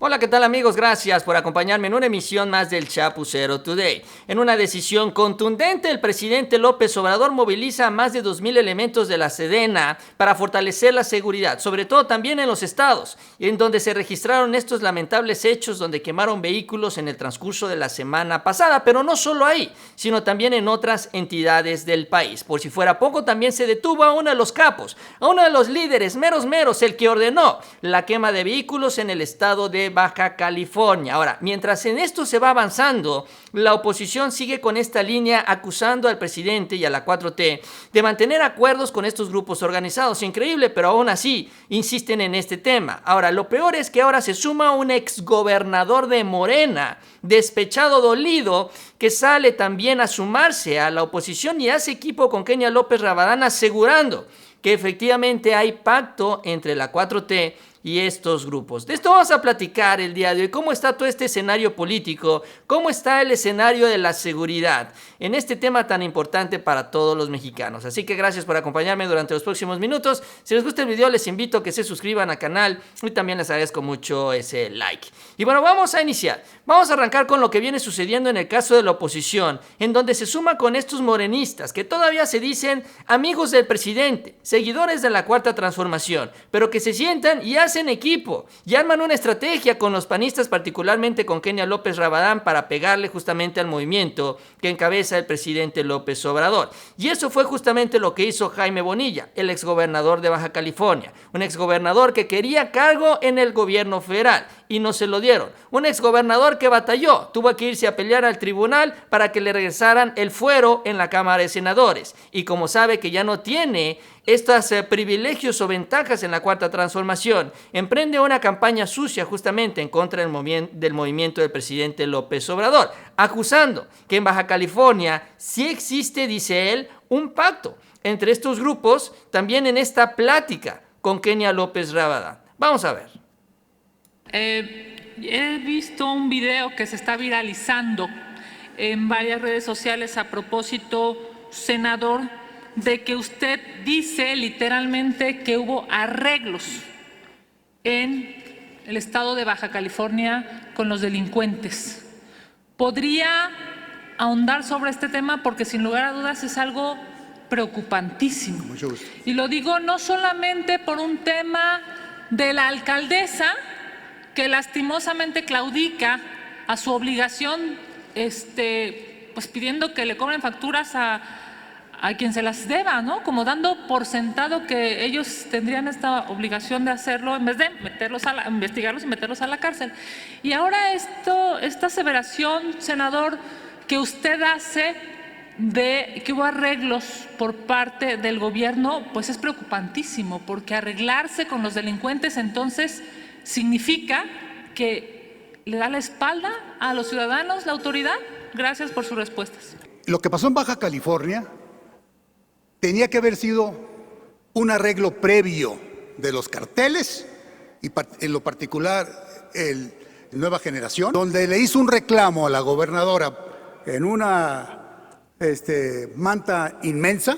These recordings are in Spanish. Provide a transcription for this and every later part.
Hola, ¿qué tal amigos? Gracias por acompañarme en una emisión más del Chapucero Today. En una decisión contundente, el presidente López Obrador moviliza a más de 2,000 elementos de la Sedena para fortalecer la seguridad, sobre todo también en los estados, en donde se registraron estos lamentables hechos donde quemaron vehículos en el transcurso de la semana pasada, pero no solo ahí, sino también en otras entidades del país. Por si fuera poco, también se detuvo a uno de los capos, a uno de los líderes meros, el que ordenó la quema de vehículos en el estado de Baja California. Ahora, mientras en esto se va avanzando, la oposición sigue con esta línea acusando al presidente y a la 4T de mantener acuerdos con estos grupos organizados. Increíble, pero aún así insisten en este tema. Ahora, lo peor es que ahora se suma un exgobernador de Morena, despechado, dolido, que sale también a sumarse a la oposición y hace equipo con Kenia López Rabadán, asegurando que efectivamente hay pacto entre la 4T y estos grupos. De esto vamos a platicar el día de hoy. ¿Cómo está todo este escenario político? ¿Cómo está el escenario de la seguridad en este tema tan importante para todos los mexicanos? Así que gracias por acompañarme durante los próximos minutos. Si les gusta el video, les invito a que se suscriban al canal y también les agradezco mucho ese like. Y bueno, vamos a iniciar. Vamos a arrancar con lo que viene sucediendo en el caso de la oposición, en donde se suma con estos morenistas que todavía se dicen amigos del presidente, seguidores de la Cuarta Transformación, pero que se sientan y hacen equipo y arman una estrategia con los panistas, particularmente con Kenia López Rabadán, para pegarle justamente al movimiento que encabeza el presidente López Obrador. Y eso fue justamente lo que hizo Jaime Bonilla, el exgobernador de Baja California, un exgobernador que quería cargo en el gobierno federal y no se lo dieron. Un exgobernador que batalló, tuvo que irse a pelear al tribunal para que le regresaran el fuero en la Cámara de Senadores. Y como sabe que ya no tiene estos privilegios o ventajas en la Cuarta Transformación, emprende una campaña sucia justamente en contra del movimiento del presidente López Obrador, acusando que en Baja California sí existe, dice él, un pacto entre estos grupos, también en esta plática con Kenia López Rabadán. Vamos a ver. He visto un video que se está viralizando en varias redes sociales a propósito, senador, de que usted dice literalmente que hubo arreglos en el estado de Baja California con los delincuentes. ¿Podría ahondar sobre este tema? Porque sin lugar a dudas es algo preocupantísimo. Mucho gusto. Y lo digo no solamente por un tema de la alcaldesa, que lastimosamente claudica a su obligación, pues pidiendo que le cobren facturas a quien se las deba, ¿no? Como dando por sentado que ellos tendrían esta obligación de hacerlo en vez de investigarlos y meterlos a la cárcel. Y ahora esta aseveración, senador, que usted hace de que hubo arreglos por parte del gobierno, pues es preocupantísimo, porque arreglarse con los delincuentes entonces significa que le da la espalda a los ciudadanos, la autoridad. Gracias por sus respuestas. Lo que pasó en Baja California tenía que haber sido un arreglo previo de los carteles y en lo particular el Nueva Generación, donde le hizo un reclamo a la gobernadora en una manta inmensa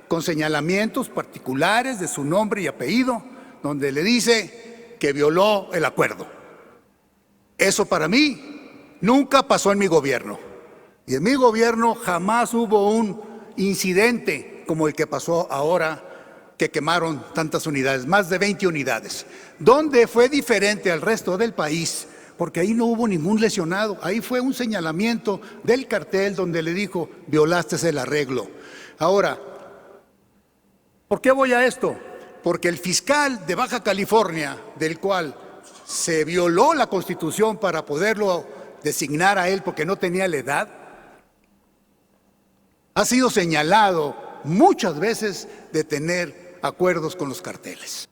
con señalamientos particulares de su nombre y apellido, donde le dice que violó el acuerdo. Eso para mí nunca pasó en mi gobierno. Y en mi gobierno jamás hubo un incidente como el que pasó ahora, que quemaron tantas unidades, más de 20 unidades, donde fue diferente al resto del país, porque ahí no hubo ningún lesionado. Ahí fue un señalamiento del cartel donde le dijo, violaste el arreglo. Ahora, ¿por qué voy a esto? Porque el fiscal de Baja California, del cual se violó la Constitución para poderlo designar a él porque no tenía la edad, ha sido señalado muchas veces de tener acuerdos con los carteles.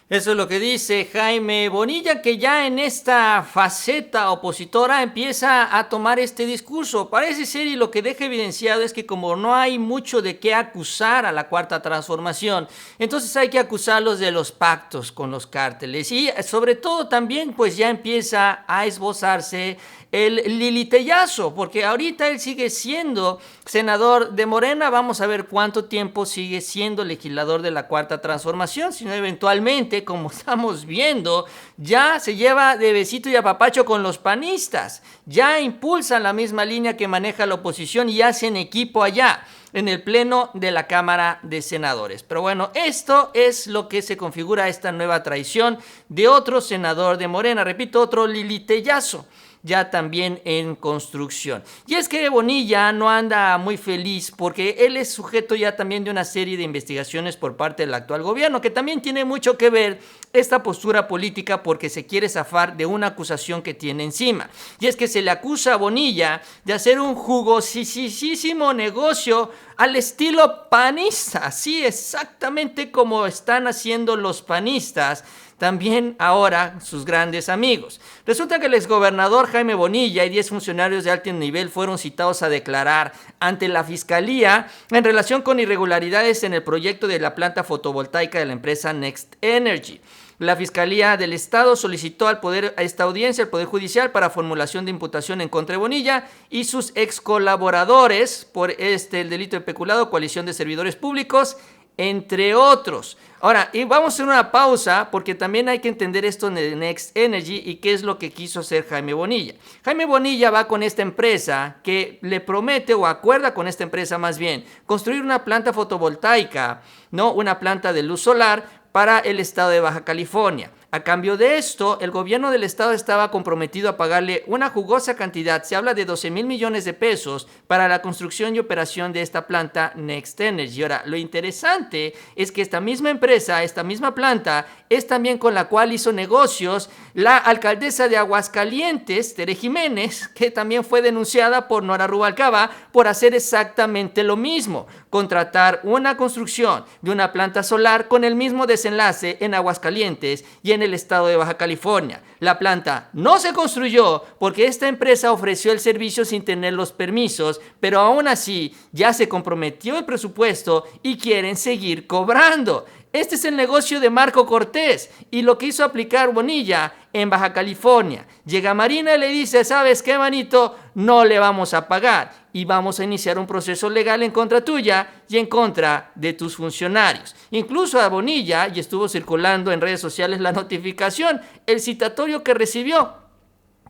Eso es lo que dice Jaime Bonilla, que ya en esta faceta opositora empieza a tomar este discurso. Parece ser, y lo que deja evidenciado es que como no hay mucho de qué acusar a la Cuarta Transformación, entonces hay que acusarlos de los pactos con los cárteles. Y sobre todo también pues ya empieza a esbozarse el lilitellazo, porque ahorita él sigue siendo senador de Morena. Vamos a ver cuánto tiempo sigue siendo legislador de la Cuarta Transformación, si no eventualmente presidente, como estamos viendo, ya se lleva de besito y apapacho con los panistas, ya impulsan la misma línea que maneja la oposición y hacen equipo allá en el pleno de la Cámara de Senadores. Pero bueno, esto es lo que se configura esta nueva traición de otro senador de Morena, repito, otro lilitellazo, ya también en construcción. Y es que Bonilla no anda muy feliz porque él es sujeto ya también de una serie de investigaciones por parte del actual gobierno, que también tiene mucho que ver esta postura política porque se quiere zafar de una acusación que tiene encima. Y es que se le acusa a Bonilla de hacer un jugosísimo negocio al estilo panista, sí, exactamente como están haciendo los panistas, también ahora sus grandes amigos. Resulta que el exgobernador Jaime Bonilla y 10 funcionarios de alto nivel fueron citados a declarar ante la Fiscalía en relación con irregularidades en el proyecto de la planta fotovoltaica de la empresa Next Energy. La Fiscalía del Estado solicitó a esta audiencia al Poder Judicial para formulación de imputación en contra de Bonilla y sus ex colaboradores por el delito de peculado, coalición de servidores públicos, entre otros. Ahora, y vamos a hacer una pausa porque también hay que entender esto de Next Energy y qué es lo que quiso hacer Jaime Bonilla. Jaime Bonilla va con esta empresa que le promete o acuerda con esta empresa más bien construir una planta fotovoltaica, no una planta de luz solar para el estado de Baja California. A cambio de esto, el gobierno del estado estaba comprometido a pagarle una jugosa cantidad, se habla de 12,000 millones de pesos, para la construcción y operación de esta planta Next Energy. Ahora, lo interesante es que esta misma empresa, esta misma planta, es también con la cual hizo negocios la alcaldesa de Aguascalientes, Tere Jiménez, que también fue denunciada por Nora Rubalcaba por hacer exactamente lo mismo, contratar una construcción de una planta solar con el mismo desenlace en Aguascalientes y en el estado de Baja California. La planta no se construyó porque esta empresa ofreció el servicio sin tener los permisos, pero aún así ya se comprometió el presupuesto y quieren seguir cobrando. Este es el negocio de Marco Cortés y lo que hizo aplicar Bonilla en Baja California. Llega Marina y le dice, ¿sabes qué, manito? No le vamos a pagar y vamos a iniciar un proceso legal en contra tuya y en contra de tus funcionarios. Incluso a Bonilla, y estuvo circulando en redes sociales la notificación, el citatorio que recibió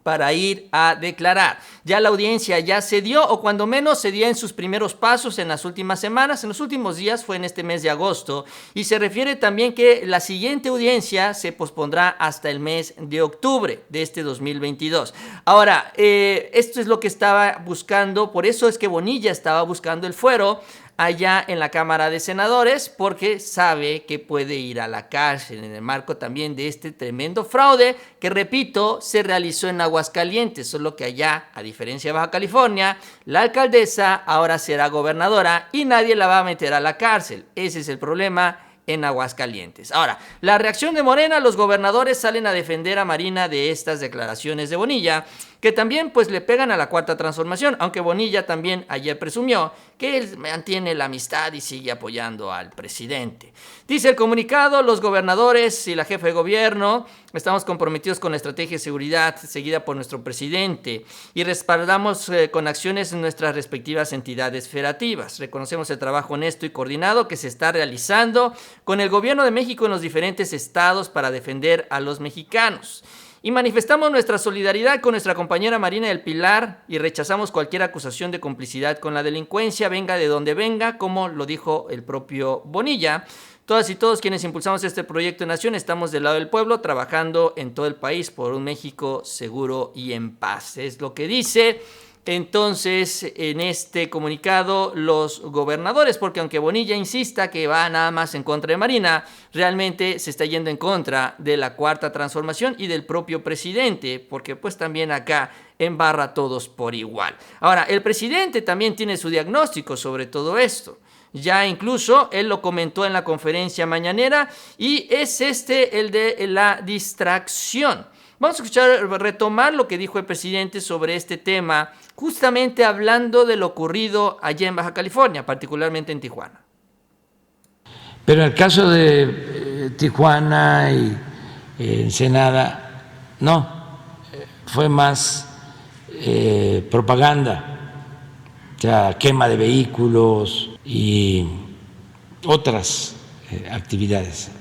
para ir a declarar. Ya la audiencia ya se dio, o cuando menos se dio en sus primeros pasos en las últimas semanas, en los últimos días, fue en este mes de agosto, y se refiere también que la siguiente audiencia se pospondrá hasta el mes de octubre de este 2022. Ahora, esto es lo que estaba buscando, por eso es que Bonilla estaba buscando el fuero allá en la Cámara de Senadores, porque sabe que puede ir a la cárcel en el marco también de este tremendo fraude que, repito, se realizó en Aguascalientes, solo que allá, a diferencia de Baja California, la alcaldesa ahora será gobernadora y nadie la va a meter a la cárcel. Ese es el problema en Aguascalientes. Ahora, la reacción de Morena: los gobernadores salen a defender a Marina de estas declaraciones de Bonilla, que también pues le pegan a la Cuarta Transformación, aunque Bonilla también ayer presumió que él mantiene la amistad y sigue apoyando al presidente. Dice el comunicado: los gobernadores y la jefa de gobierno estamos comprometidos con la estrategia de seguridad seguida por nuestro presidente y respaldamos con acciones en nuestras respectivas entidades federativas. Reconocemos el trabajo honesto y coordinado que se está realizando con el gobierno de México en los diferentes estados para defender a los mexicanos. Y manifestamos nuestra solidaridad con nuestra compañera Marina del Pilar y rechazamos cualquier acusación de complicidad con la delincuencia, venga de donde venga, como lo dijo el propio Bonilla. Todas y todos quienes impulsamos este proyecto de nación estamos del lado del pueblo, trabajando en todo el país por un México seguro y en paz. Es lo que dice entonces en este comunicado los gobernadores, porque aunque Bonilla insista que va nada más en contra de Marina, realmente se está yendo en contra de la Cuarta Transformación y del propio presidente, porque pues también acá embarra a todos por igual. Ahora, el presidente también tiene su diagnóstico sobre todo esto. Ya incluso él lo comentó en la conferencia mañanera y es el de la distracción. Vamos a retomar lo que dijo el presidente sobre este tema, justamente hablando de lo ocurrido allá en Baja California, particularmente en Tijuana. Pero en el caso de Tijuana y Ensenada, no, fue más propaganda, o sea, quema de vehículos y otras actividades.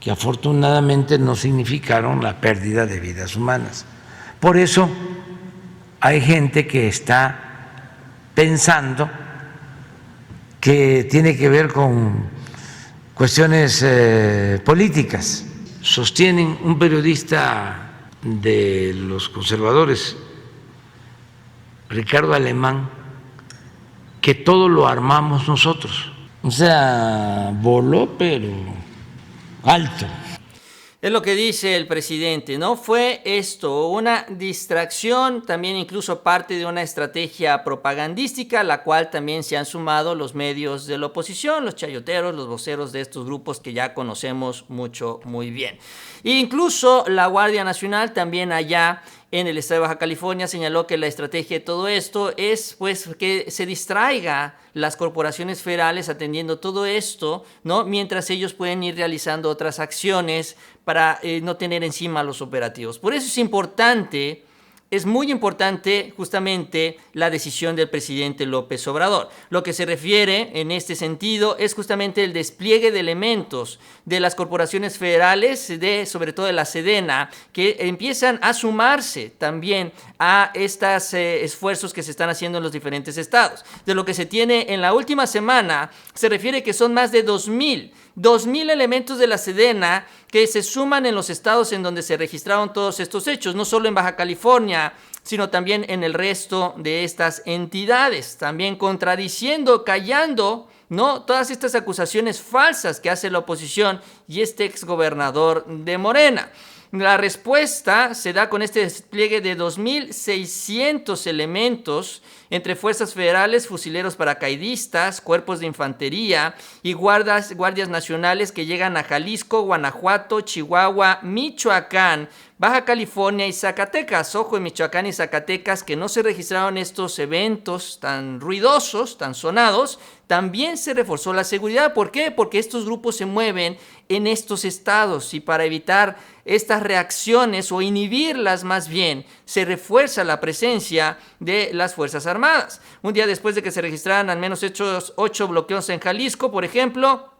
que afortunadamente no significaron la pérdida de vidas humanas. Por eso hay gente que está pensando que tiene que ver con cuestiones políticas. Sostienen un periodista de los conservadores, Ricardo Alemán, que todo lo armamos nosotros. O sea, voló, pero alto. Es lo que dice el presidente, ¿no? Fue esto, una distracción, también incluso parte de una estrategia propagandística, a la cual también se han sumado los medios de la oposición, los chayoteros, los voceros de estos grupos que ya conocemos muy bien. E incluso la Guardia Nacional también allá en el estado de Baja California señaló que la estrategia de todo esto es pues que se distraiga las corporaciones federales atendiendo todo esto, ¿no? Mientras ellos pueden ir realizando otras acciones para no tener encima los operativos. Por eso es muy importante justamente la decisión del presidente López Obrador. Lo que se refiere en este sentido es justamente el despliegue de elementos de las corporaciones federales, sobre todo de la Sedena, que empiezan a sumarse también a estos esfuerzos que se están haciendo en los diferentes estados. De lo que se tiene en la última semana, se refiere que son más de 2,000 elementos de la Sedena que se suman en los estados en donde se registraron todos estos hechos, no solo en Baja California, sino también en el resto de estas entidades, también contradiciendo, callando, ¿no?, todas estas acusaciones falsas que hace la oposición y este exgobernador de Morena. La respuesta se da con este despliegue de 2,600 elementos entre fuerzas federales, fusileros paracaidistas, cuerpos de infantería y guardias nacionales que llegan a Jalisco, Guanajuato, Chihuahua, Michoacán, Baja California y Zacatecas. Ojo, en Michoacán y Zacatecas, que no se registraron estos eventos tan ruidosos, tan sonados, también se reforzó la seguridad. ¿Por qué? Porque estos grupos se mueven en estos estados y para evitar estas reacciones o inhibirlas más bien, se refuerza la presencia de las Fuerzas Armadas. Un día después de que se registraran al menos 8 bloqueos en Jalisco, por ejemplo,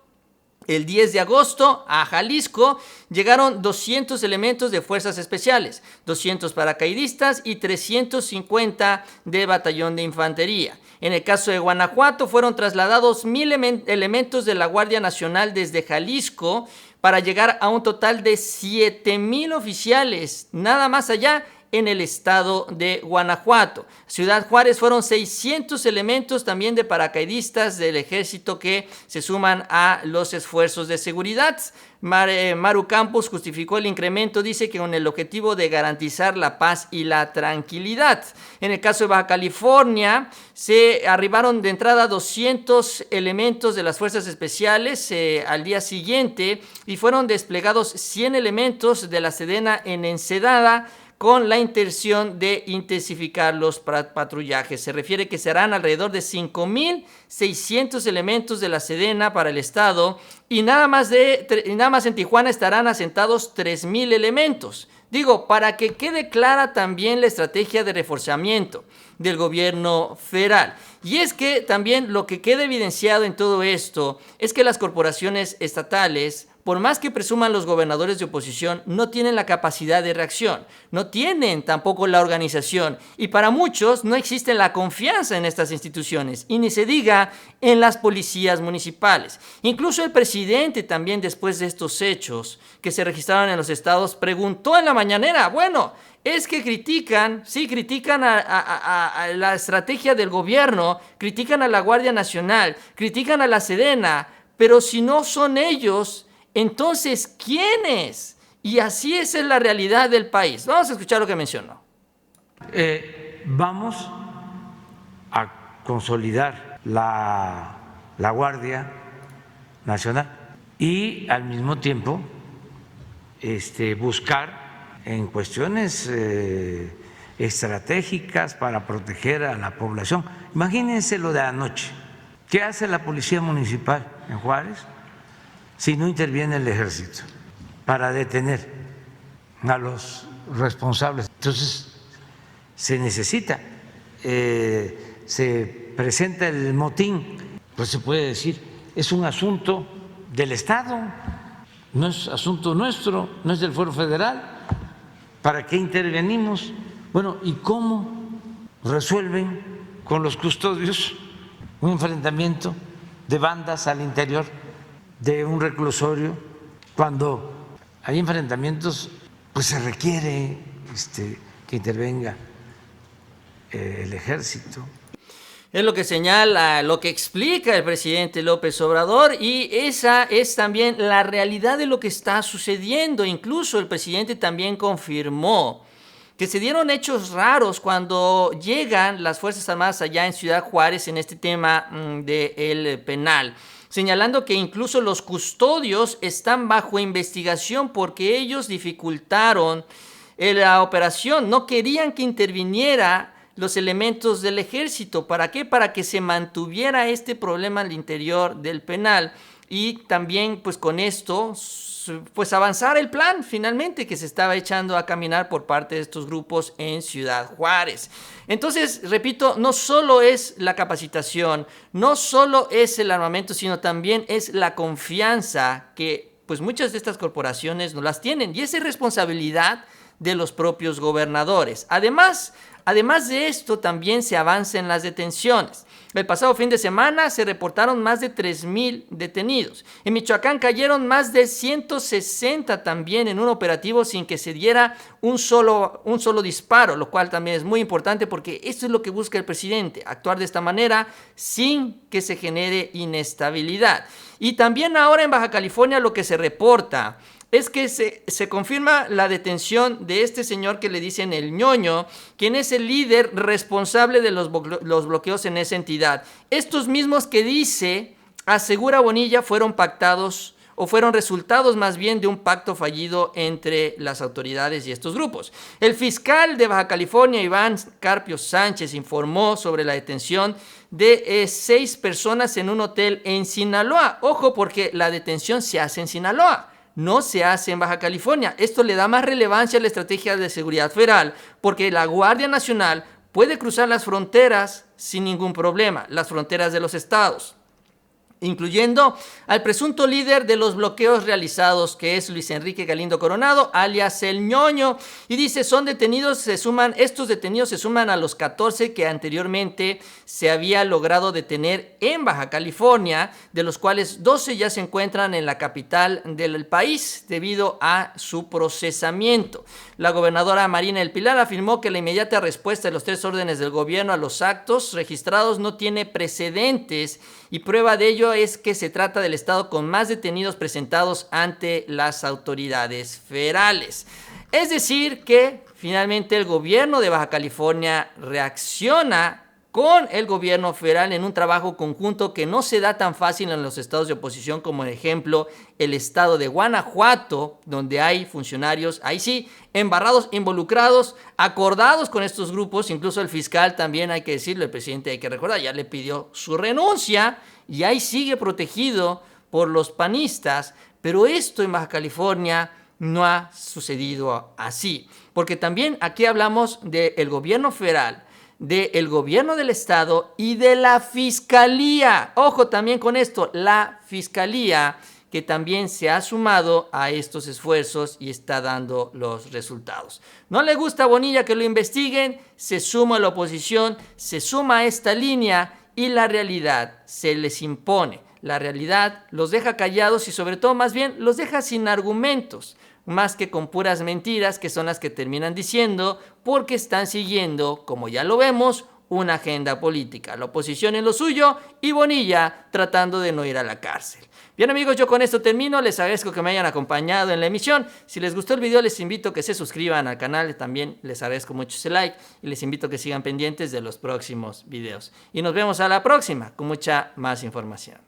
el 10 de agosto a Jalisco llegaron 200 elementos de fuerzas especiales, 200 paracaidistas y 350 de batallón de infantería. En el caso de Guanajuato fueron trasladados 1,000 elementos de la Guardia Nacional desde Jalisco para llegar a un total de 7,000 oficiales, nada más allá en el estado de Guanajuato. Ciudad Juárez fueron 600 elementos también de paracaidistas del ejército que se suman a los esfuerzos de seguridad. Maru Campos justificó el incremento, dice que con el objetivo de garantizar la paz y la tranquilidad. En el caso de Baja California, se arribaron de entrada 200 elementos de las fuerzas especiales al día siguiente y fueron desplegados 100 elementos de la Sedena en Ensenada, con la intención de intensificar los patrullajes. Se refiere que serán alrededor de 5,600 elementos de la Sedena para el estado y nada más en Tijuana estarán asentados 3,000 elementos. Digo, para que quede clara también la estrategia de reforzamiento del gobierno federal. Y es que también lo que queda evidenciado en todo esto es que las corporaciones estatales, por más que presuman los gobernadores de oposición, no tienen la capacidad de reacción, no tienen tampoco la organización y para muchos no existe la confianza en estas instituciones y ni se diga en las policías municipales. Incluso el presidente también, después de estos hechos que se registraron en los estados, preguntó en la mañanera, bueno, es que critican a la estrategia del gobierno, critican a la Guardia Nacional, critican a la Sedena, pero si no son ellos, entonces, ¿quiénes? Y así es la realidad del país. Vamos a escuchar lo que mencionó. Vamos a consolidar la Guardia Nacional y al mismo tiempo buscar en cuestiones estratégicas para proteger a la población. Imagínense lo de anoche. ¿Qué hace la Policía Municipal en Juárez si no interviene el ejército para detener a los responsables? Entonces, se necesita, se presenta el motín, pues se puede decir, es un asunto del Estado, no es asunto nuestro, no es del Fuero Federal. ¿Para qué intervenimos? Bueno, ¿y cómo resuelven con los custodios un enfrentamiento de bandas al interior de un reclusorio? Cuando hay enfrentamientos, pues se requiere que intervenga el ejército. Es lo que señala, lo que explica el presidente López Obrador, y esa es también la realidad de lo que está sucediendo. Incluso el presidente también confirmó que se dieron hechos raros cuando llegan las Fuerzas Armadas allá en Ciudad Juárez en este tema del penal, señalando que incluso los custodios están bajo investigación porque ellos dificultaron la operación, no querían que interviniera los elementos del ejército. ¿Para qué? Para que se mantuviera este problema al interior del penal y también pues con esto pues avanzar el plan finalmente que se estaba echando a caminar por parte de estos grupos en Ciudad Juárez. Entonces, repito, no solo es la capacitación, no solo es el armamento, sino también es la confianza que pues muchas de estas corporaciones no las tienen, y esa es responsabilidad de los propios gobernadores. Además de esto, también se avanza en las detenciones. El pasado fin de semana se reportaron más de 3,000 detenidos. En Michoacán cayeron más de 160 también en un operativo sin que se diera un solo disparo, lo cual también es muy importante porque esto es lo que busca el presidente, actuar de esta manera sin que se genere inestabilidad. Y también ahora en Baja California lo que se reporta es que se confirma la detención de este señor que le dicen el ñoño, quien es el líder responsable de los bloqueos en esa entidad. Estos mismos que dice, asegura Bonilla, fueron pactados o fueron resultados más bien de un pacto fallido entre las autoridades y estos grupos. El fiscal de Baja California, Iván Carpio Sánchez, informó sobre la detención de 6 personas en un hotel en Sinaloa. Ojo, porque la detención se hace en Sinaloa, no se hace en Baja California. Esto le da más relevancia a la estrategia de seguridad federal porque la Guardia Nacional puede cruzar las fronteras sin ningún problema, las fronteras de los estados, incluyendo al presunto líder de los bloqueos realizados, que es Luis Enrique Galindo Coronado, alias el ñoño. Y dice, estos detenidos se suman a los 14 que anteriormente se había logrado detener en Baja California, de los cuales 12 ya se encuentran en la capital del país debido a su procesamiento. La gobernadora Marina del Pilar afirmó que la inmediata respuesta de los 3 órdenes del gobierno a los actos registrados no tiene precedentes, y prueba de ello es que se trata del estado con más detenidos presentados ante las autoridades federales. Es decir, que finalmente el gobierno de Baja California reacciona con el gobierno federal en un trabajo conjunto que no se da tan fácil en los estados de oposición como, por ejemplo, el estado de Guanajuato, donde hay funcionarios, ahí sí, embarrados, involucrados, acordados con estos grupos. Incluso el fiscal también, hay que decirlo, el presidente, hay que recordar, ya le pidió su renuncia y ahí sigue protegido por los panistas. Pero esto en Baja California no ha sucedido así, porque también aquí hablamos del gobierno federal, del gobierno del estado y de la fiscalía. Ojo también con esto, la fiscalía, que también se ha sumado a estos esfuerzos y está dando los resultados. No le gusta a Bonilla que lo investiguen, se suma a la oposición, se suma a esta línea y la realidad se les impone. La realidad los deja callados y sobre todo más bien los deja sin argumentos, más que con puras mentiras que son las que terminan diciendo porque están siguiendo, como ya lo vemos, una agenda política. La oposición en lo suyo y Bonilla tratando de no ir a la cárcel. Bien amigos, yo con esto termino. Les agradezco que me hayan acompañado en la emisión. Si les gustó el video, les invito a que se suscriban al canal. También les agradezco mucho ese like y les invito a que sigan pendientes de los próximos videos. Y nos vemos a la próxima con mucha más información.